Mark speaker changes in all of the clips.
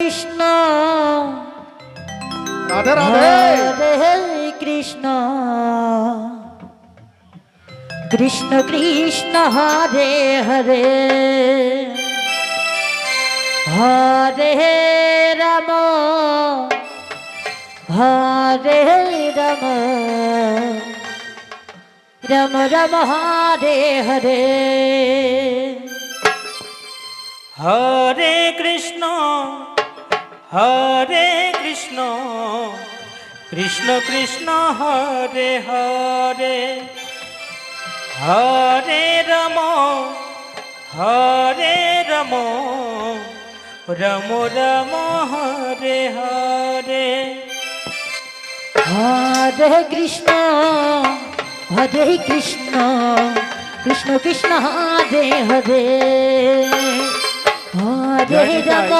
Speaker 1: কৃষ্ণ
Speaker 2: রাধে রাধে
Speaker 1: হরে কৃষ্ণ কৃষ্ণ কৃষ্ণ হরে হরে হরে রাম হরে রাম রাম রাম হরে হরে
Speaker 3: হরে কৃষ্ণ কৃষ্ণ কৃষ্ণ হরে হরে হরে রাম রাম রাম হরে হরে
Speaker 1: হরে কৃষ্ণ কৃষ্ণ কৃষ্ণ হরে হরে হরে রাম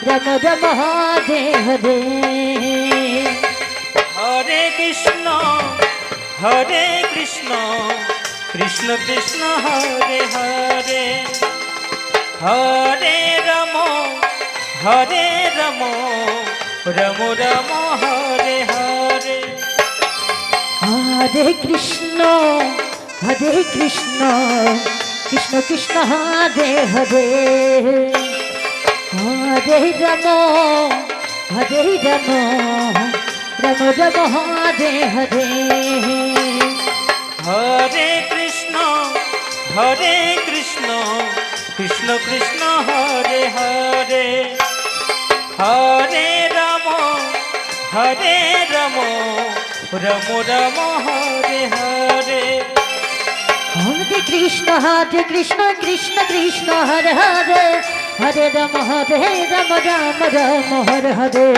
Speaker 1: রাম রাম হরে হরে
Speaker 3: হরে কৃষ্ণ কৃষ্ণ কৃষ্ণ হরে হরে হরে রাম রাম রাম হরে হরে
Speaker 1: হরে কৃষ্ণ কৃষ্ণ কৃষ্ণ হরে হরে হরে রাম রাম রাম হরে হরে
Speaker 3: হরে কৃষ্ণ কৃষ্ণ কৃষ্ণ হরে হরে হরে রাম রাম রাম হরে হরে
Speaker 1: হরে কৃষ্ণ কৃষ্ণ কৃষ্ণ হরে হরে হরে রাম রাম রাম হরে হরে
Speaker 3: হরে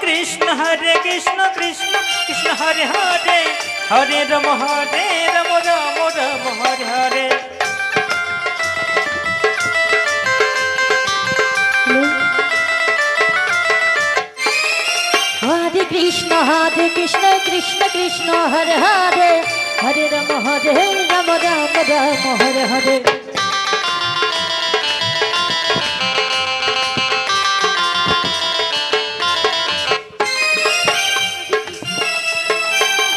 Speaker 3: কৃষ্ণ কৃষ্ণ কৃষ্ণ হরে হরে হরে রাম রাম রাম হরে হরে
Speaker 1: হরে কৃষ্ণ কৃষ্ণ কৃষ্ণ হরে হরে হরে রাম রাম রাম হরে হরে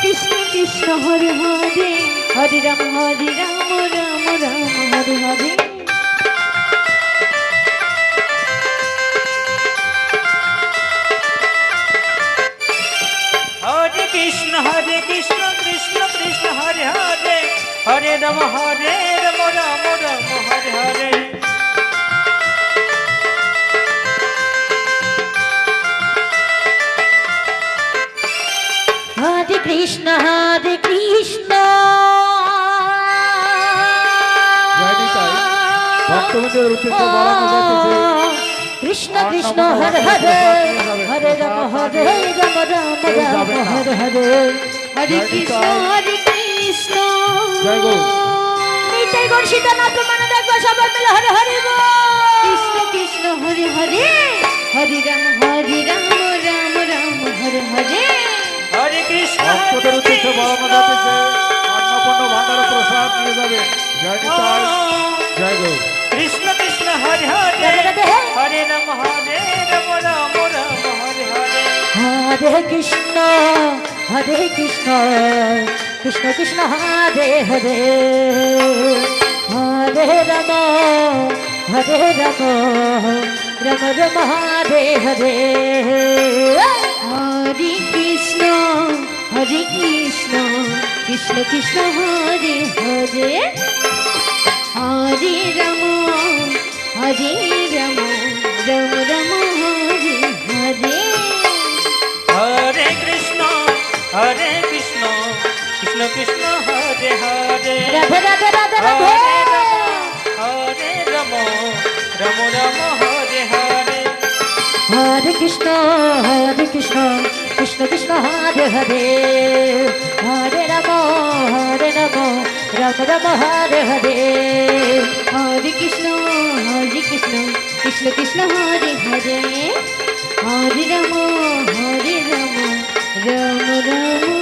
Speaker 1: কৃষ্ণ কৃষ্ণ হরে হরে হরে রাম রাম রাম হরে হরে
Speaker 3: হরে কৃষ্ণ কৃষ্ণ কৃষ্ণ হরে হরে হরে রাম রাম রাম হরে হরে
Speaker 1: হরে কৃষ্ণ কৃষ্ণ
Speaker 2: ভক্তবৃন্দের উদ্দেশ্যে বলানো যাচ্ছে
Speaker 1: কৃষ্ণ কৃষ্ণ হরে হরে হরে রাম রাম হরে হরে হরে কৃষ্ণ কৃষ্ণ
Speaker 2: জয় গুরু
Speaker 1: নিতাই গণ সীতানাথ মানে দেখবো সবাই মিলে হরে হরে কৃষ্ণ কৃষ্ণ হরে হরে হরে রাম রাম রাম হরে হরে
Speaker 3: হরে কৃষ্ণ
Speaker 2: ভক্তদের উদ্দেশ্যে বলানো যাচ্ছে অন্নপূর্ণ ভান্ডার প্রসাদ নিয়ে যাবে জয় নিতাই জয় গুরু
Speaker 3: কৃষ্ণ কৃষ্ণ হরে হরে হরে রাম রাম রাম হরে হরে
Speaker 1: হরে কৃষ্ণ কৃষ্ণ কৃষ্ণ হরে হরে হরে রাম রাম রাম হরে হরে হরে কৃষ্ণ কৃষ্ণ কৃষ্ণ হরে হরে হরে রাম রাম রাম হরে হরে
Speaker 3: হরে কৃষ্ণ কৃষ্ণ কৃষ্ণ হরে হরে
Speaker 1: রাধে রাধে রাধে রাধে
Speaker 3: হরে রাম রাম হরে হরে
Speaker 1: হরে কৃষ্ণ কৃষ্ণ কৃষ্ণ হরে হরে হরে রাম রাম হরে হরে হরে কৃষ্ণ কৃষ্ণ কৃষ্ণ হরে হরে হরে রাম রাম রাম